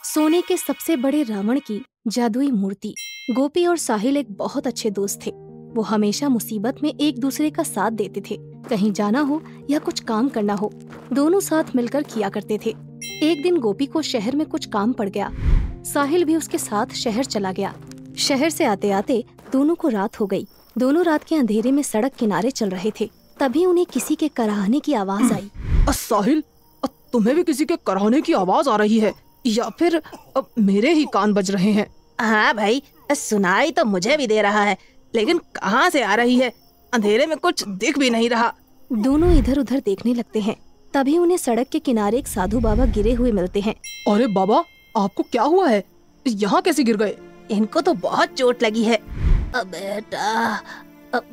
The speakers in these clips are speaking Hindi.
सोने के सबसे बड़े रावण की जादुई मूर्ति। गोपी और साहिल एक बहुत अच्छे दोस्त थे। वो हमेशा मुसीबत में एक दूसरे का साथ देते थे। कहीं जाना हो या कुछ काम करना हो, दोनों साथ मिलकर किया करते थे। एक दिन गोपी को शहर में कुछ काम पड़ गया। साहिल भी उसके साथ शहर चला गया। शहर से आते आते दोनों को रात हो गई। दोनों रात के अंधेरे में सड़क किनारे चल रहे थे। तभी उन्हें किसी के कराहने की आवाज आई। साहिल, तुम्हें भी किसी के कराहने की आवाज आ रही है या फिर मेरे ही कान बज रहे हैं? हाँ भाई, सुनाई तो मुझे भी दे रहा है, लेकिन कहाँ से आ रही है? अंधेरे में कुछ दिख भी नहीं रहा। दोनों इधर उधर देखने लगते हैं। तभी उन्हें सड़क के किनारे एक साधु बाबा गिरे हुए मिलते हैं। अरे बाबा, आपको क्या हुआ है? यहाँ कैसे गिर गए? इनको तो बहुत चोट लगी है। बेटा,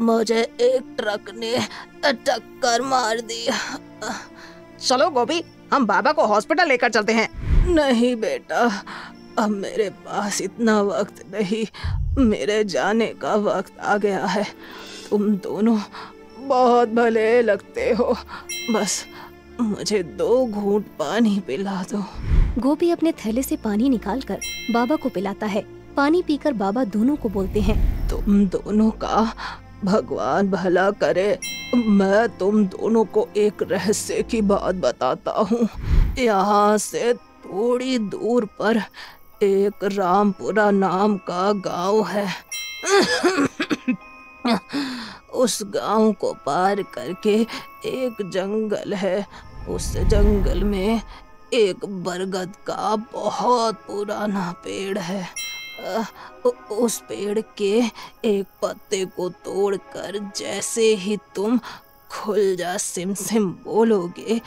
मुझे एक ट्रक ने टक्कर मार दी। चलो गोपी, हम बाबा को हॉस्पिटल लेकर चलते हैं। नहीं बेटा, अब मेरे पास इतना वक्त नहीं, मेरे जाने का वक्त आ गया है। तुम दोनों बहुत भले लगते हो, बस मुझे 2 घूंट पानी पिला दो। गोपी अपने थैले से पानी निकालकर बाबा को पिलाता है। पानी पीकर बाबा दोनों को बोलते हैं, तुम दोनों का भगवान भला करे। मैं तुम दोनों को एक रहस्य की बात बताता हूँ। यहाँ से थोड़ी दूर पर एक रामपुरा नाम का गांव है। उस गांव को पार करके एक जंगल है। उस जंगल में एक बरगद का बहुत पुराना पेड़ है। उस पेड़ के एक पत्ते को तोड़कर जैसे ही तुम खुल जा सिम सिम बोलोगे,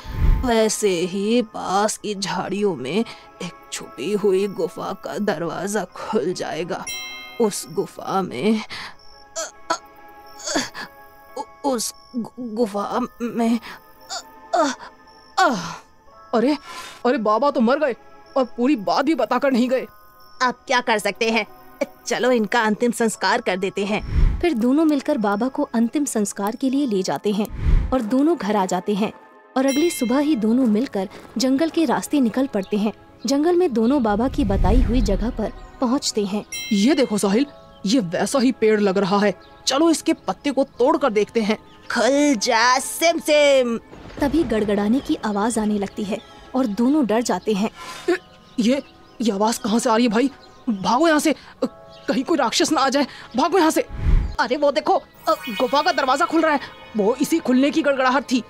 वैसे ही पास की झाड़ियों में एक छुपी हुई गुफा का दरवाजा खुल जाएगा। उस गुफा में उस गुफा में अरे अरे बाबा तो मर गए और पूरी बात भी बताकर नहीं गए। अब क्या कर सकते हैं? चलो इनका अंतिम संस्कार कर देते हैं। फिर दोनों मिलकर बाबा को अंतिम संस्कार के लिए ले जाते हैं और दोनों घर आ जाते हैं। और अगली सुबह ही दोनों मिलकर जंगल के रास्ते निकल पड़ते हैं। जंगल में दोनों बाबा की बताई हुई जगह पर पहुंचते हैं। ये देखो साहिल, ये वैसा ही पेड़ लग रहा है। चलो इसके पत्ते को तोड़ कर देखते हैं। खुल जा सिम सिम। तभी गड़गड़ाने की आवाज आने लगती है और दोनों डर जाते हैं। ये आवाज कहाँ से आ रही है भाई? भागो यहाँ से, कहीं कोई राक्षस ना आ जाए। भागो यहाँ से। अरे वो देखो, गुफा का दरवाजा खुल रहा है। वो इसी खुलने की गड़गड़ाहट थी।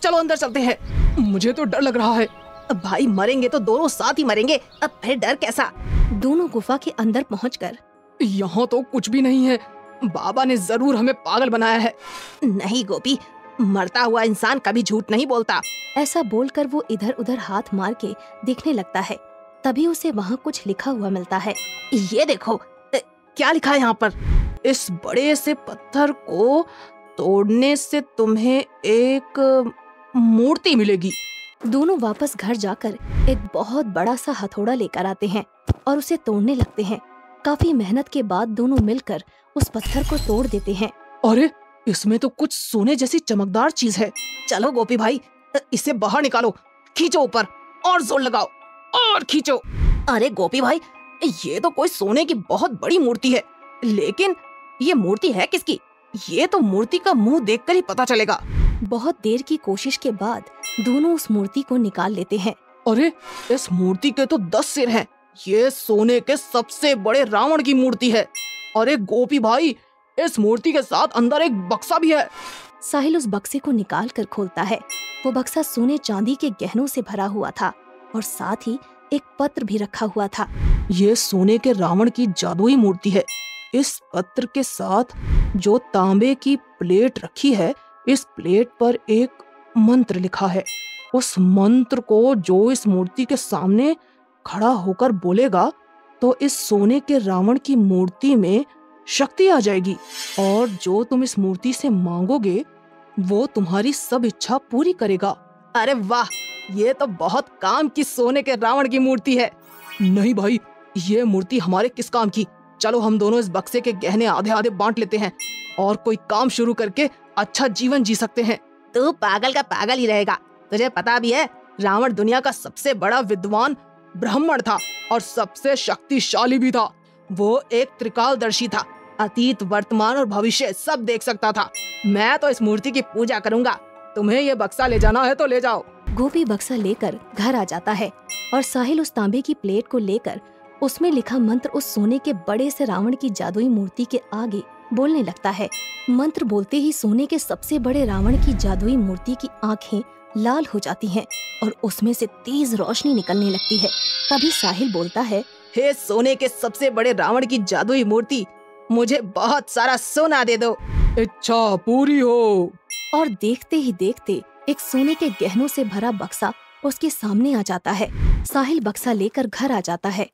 चलो अंदर चलते हैं। मुझे तो डर लग रहा है। भाई मरेंगे तो दोनों साथ ही मरेंगे, अब फिर डर कैसा? दोनों गुफा के अंदर पहुंचकर, यहाँ तो कुछ भी नहीं है। बाबा ने जरूर हमें पागल बनाया है। नहीं गोपी, मरता हुआ इंसान कभी झूठ नहीं बोलता। ऐसा बोलकर वो इधर उधर हाथ मार के देखने लगता है। तभी उसे वहाँ कुछ लिखा हुआ मिलता है। ये देखो, क्या लिखा है यहाँ पर? इस बड़े से पत्थर को तोड़ने से तुम्हें एक मूर्ति मिलेगी। दोनों वापस घर जाकर एक बहुत बड़ा सा हथौड़ा लेकर आते हैं और उसे तोड़ने लगते हैं। काफी मेहनत के बाद दोनों मिलकर उस पत्थर को तोड़ देते हैं। अरे इसमें तो कुछ सोने जैसी चमकदार चीज है। चलो गोपी भाई, इसे बाहर निकालो। खींचो ऊपर और जोर लगाओ और खींचो। अरे गोपी भाई, ये तो कोई सोने की बहुत बड़ी मूर्ति है, लेकिन ये मूर्ति है किसकी? ये तो मूर्ति का मुंह देखकर ही पता चलेगा। बहुत देर की कोशिश के बाद दोनों उस मूर्ति को निकाल लेते हैं। अरे इस मूर्ति के तो 10 सिर हैं। ये सोने के सबसे बड़े रावण की मूर्ति है। अरे गोपी भाई, इस मूर्ति के साथ अंदर एक बक्सा भी है। साहिल उस बक्से को निकाल कर खोलता है। वो बक्सा सोने चांदी के गहनों से भरा हुआ था और साथ ही एक पत्र भी रखा हुआ था। ये सोने के रावण की जादुई मूर्ति है। इस पत्र के साथ जो तांबे की प्लेट रखी है, इस प्लेट पर एक मंत्र लिखा है। उस मंत्र को जो इस मूर्ति के सामने खड़ा होकर बोलेगा तो इस सोने के रावण की मूर्ति में शक्ति आ जाएगी और जो तुम इस मूर्ति से मांगोगे वो तुम्हारी सब इच्छा पूरी करेगा। अरे वाह, ये तो बहुत काम की सोने के रावण की मूर्ति है। नहीं भाई, ये मूर्ति हमारे किस काम की? चलो हम दोनों इस बक्से के गहने आधे आधे बांट लेते हैं और कोई काम शुरू करके अच्छा जीवन जी सकते हैं। तू पागल का पागल ही रहेगा। तुझे पता भी है, रावण दुनिया का सबसे बड़ा विद्वान ब्राह्मण था और सबसे शक्तिशाली भी था। वो एक त्रिकालदर्शी था, अतीत, वर्तमान और भविष्य सब देख सकता था। मैं तो इस मूर्ति की पूजा करूंगा। तुम्हें ये बक्सा ले जाना है तो ले जाओ। गोपी बक्सा लेकर घर आ जाता है और साहिल उस तांबे की प्लेट को लेकर उसमें लिखा मंत्र उस सोने के बड़े से रावण की जादुई मूर्ति के आगे बोलने लगता है। मंत्र बोलते ही सोने के सबसे बड़े रावण की जादुई मूर्ति की आंखें लाल हो जाती हैं और उसमें से तेज रोशनी निकलने लगती है। तभी साहिल बोलता है, हे सोने के सबसे बड़े रावण की जादुई मूर्ति, मुझे बहुत सारा सोना दे दो। इच्छा पूरी हो। और देखते ही देखते एक सोने के गहनों से भरा बक्सा उसके सामने आ जाता है। साहिल बक्सा लेकर घर आ जाता है।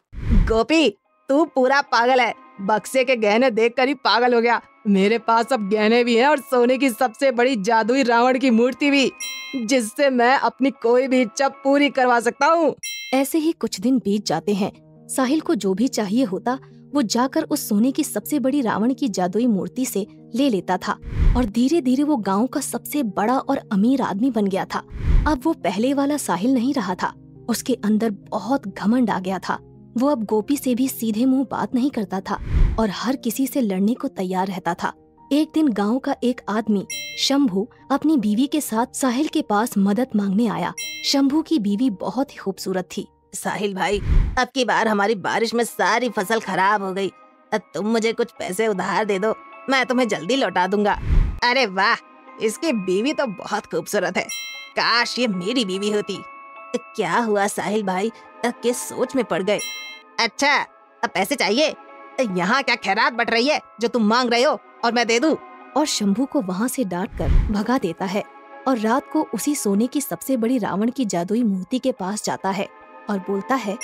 गोपी, तू पूरा पागल है। बक्से के गहने देखकर ही पागल हो गया। मेरे पास अब गहने भी हैं और सोने की सबसे बड़ी जादुई रावण की मूर्ति भी, जिससे मैं अपनी कोई भी इच्छा पूरी करवा सकता हूँ। ऐसे ही कुछ दिन बीत जाते हैं। साहिल को जो भी चाहिए होता वो जाकर उस सोने की सबसे बड़ी रावण की जादुई मूर्ति से ले लेता था और धीरे धीरे वो गांव का सबसे बड़ा और अमीर आदमी बन गया था। अब वो पहले वाला साहिल नहीं रहा था। उसके अंदर बहुत घमंड आ गया था। वो अब गोपी से भी सीधे मुंह बात नहीं करता था और हर किसी से लड़ने को तैयार रहता था। एक दिन गांव का एक आदमी शंभू अपनी बीवी के साथ साहिल के पास मदद मांगने आया। शंभू की बीवी बहुत ही खूबसूरत थी। साहिल भाई, अब की बार हमारी बारिश में सारी फसल खराब हो गई। तुम मुझे कुछ पैसे उधार दे दो, मैं तुम्हें जल्दी लौटा दूंगा। अरे वाह, इसकी बीवी तो बहुत खूबसूरत है। काश ये मेरी बीवी होती। क्या हुआ साहिल भाई, किस सोच में पड़ गए? अच्छा, अब पैसे चाहिए? यहाँ क्या खैरात बट रही है जो तुम मांग रहे हो और मैं दे दूं? और शंभू को वहाँ से डांट कर भगा देता है और रात को उसी सोने की सबसे बड़ी रावण की जादुई मूर्ति के पास जाता है और बोलता है,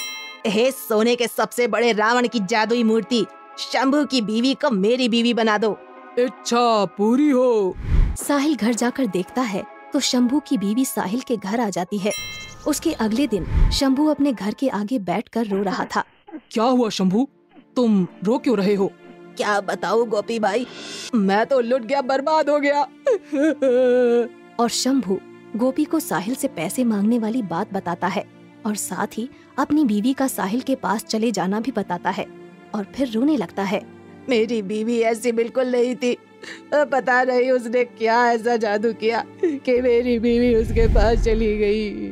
हे सोने के सबसे बड़े रावण की जादुई मूर्ति, शंभू की बीवी को मेरी बीवी बना दो। इच्छा पूरी हो। साहिल घर जाकर देखता है तो शंभू की बीवी साहिल के घर आ जाती है। उसके अगले दिन शंभू अपने घर के आगे बैठकर रो रहा था। क्या हुआ शंभू, तुम रो क्यों रहे हो? क्या बताऊं गोपी भाई, मैं तो लुट गया, बर्बाद हो गया। और शंभू गोपी को साहिल से पैसे मांगने वाली बात बताता है और साथ ही अपनी बीवी का साहिल के पास चले जाना भी बताता है और फिर रोने लगता है। मेरी बीवी ऐसी बिल्कुल नहीं थी। पता नहीं उसने क्या ऐसा जादू किया कि मेरी बीवी उसके पास चली गई।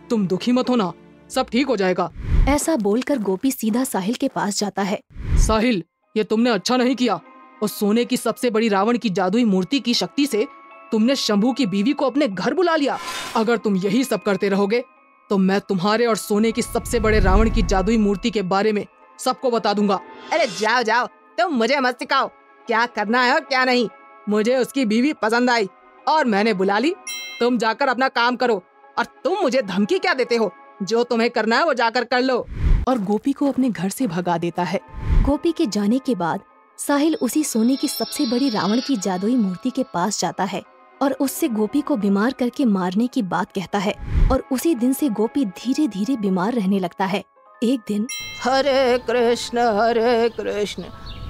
तुम दुखी मत होना, सब ठीक हो जाएगा। ऐसा बोलकर गोपी सीधा साहिल के पास जाता है। साहिल, ये तुमने अच्छा नहीं किया। उस सोने की सबसे बड़ी रावण की जादुई मूर्ति की शक्ति से तुमने शंभू की बीवी को अपने घर बुला लिया। अगर तुम यही सब करते रहोगे तो मैं तुम्हारे और सोने की सबसे बड़े रावण की जादुई मूर्ति के बारे में सबको बता दूंगा। अरे जाओ जाओ, तुम मुझे मत सिखाओ क्या करना है और क्या नहीं। मुझे उसकी बीवी पसंद आई और मैंने बुला ली। तुम जाकर अपना काम करो और तुम मुझे धमकी क्या देते हो? जो तुम्हें करना है वो जाकर कर लो। और गोपी को अपने घर से भगा देता है। गोपी के जाने के बाद साहिल उसी सोने की सबसे बड़ी रावण की जादुई मूर्ति के पास जाता है और उससे गोपी को बीमार करके मारने की बात कहता है और उसी दिन से गोपी धीरे धीरे बीमार रहने लगता है। एक दिन, हरे कृष्ण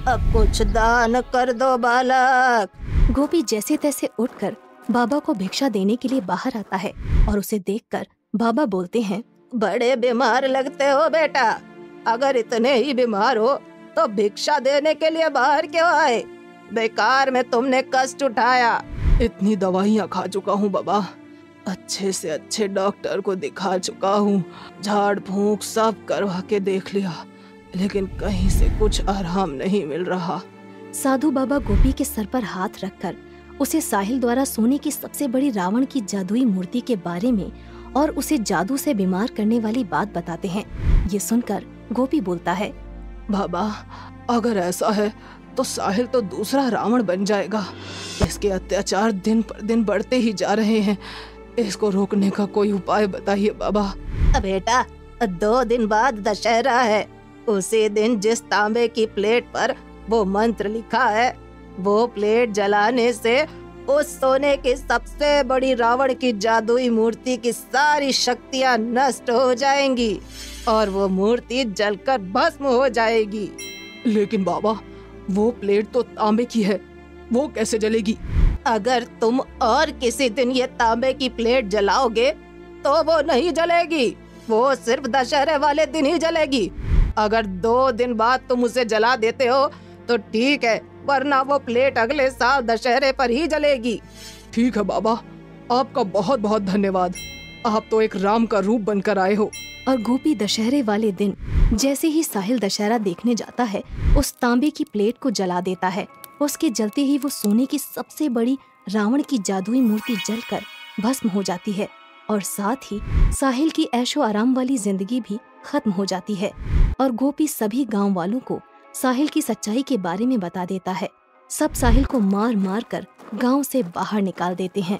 अब कुछ दान कर दो बालक। गोपी जैसे तैसे उठकर बाबा को भिक्षा देने के लिए बाहर आता है और उसे देखकर बाबा बोलते हैं, बड़े बीमार लगते हो बेटा। अगर इतने ही बीमार हो तो भिक्षा देने के लिए बाहर क्यों आए? बेकार में तुमने कष्ट उठाया। इतनी दवाइयाँ खा चुका हूँ बाबा, अच्छे से अच्छे डॉक्टर को दिखा चुका हूँ, झाड़ फूंक सब करवा के देख लिया, लेकिन कहीं से कुछ आराम नहीं मिल रहा। साधु बाबा गोपी के सर पर हाथ रखकर उसे साहिल द्वारा सोने की सबसे बड़ी रावण की जादुई मूर्ति के बारे में और उसे जादू से बीमार करने वाली बात बताते हैं। ये सुनकर गोपी बोलता है, बाबा अगर ऐसा है तो साहिल तो दूसरा रावण बन जाएगा। इसके अत्याचार दिन पर दिन बढ़ते ही जा रहे हैं। इसको रोकने का कोई उपाय बताइए बाबा। बेटा 2 दिन बाद दशहरा है। उसी दिन जिस तांबे की प्लेट पर वो मंत्र लिखा है, वो प्लेट जलाने से उस सोने की सबसे बड़ी रावण की जादुई मूर्ति की सारी शक्तियाँ नष्ट हो जाएंगी और वो मूर्ति जलकर भस्म हो जाएगी। लेकिन बाबा वो प्लेट तो तांबे की है, वो कैसे जलेगी? अगर तुम और किसी दिन ये तांबे की प्लेट जलाओगे तो वो नहीं जलेगी। वो सिर्फ दशहरे वाले दिन ही जलेगी। अगर 2 दिन बाद तुम उसे जला देते हो तो ठीक है, वरना वो प्लेट अगले साल दशहरे पर ही जलेगी। ठीक है बाबा, आपका बहुत बहुत धन्यवाद। आप तो एक राम का रूप बनकर आए हो। और गोपी दशहरे वाले दिन जैसे ही साहिल दशहरा देखने जाता है, उस तांबे की प्लेट को जला देता है। उसके जलते ही वो सोने की सबसे बड़ी रावण की जादुई मूर्ति जलकर भस्म हो जाती है और साथ ही साहिल की ऐशो आराम वाली जिंदगी भी खत्म हो जाती है। और गोपी सभी गांव वालों को साहिल की सच्चाई के बारे में बता देता है। सब साहिल को मार मार कर गांव से बाहर निकाल देते हैं।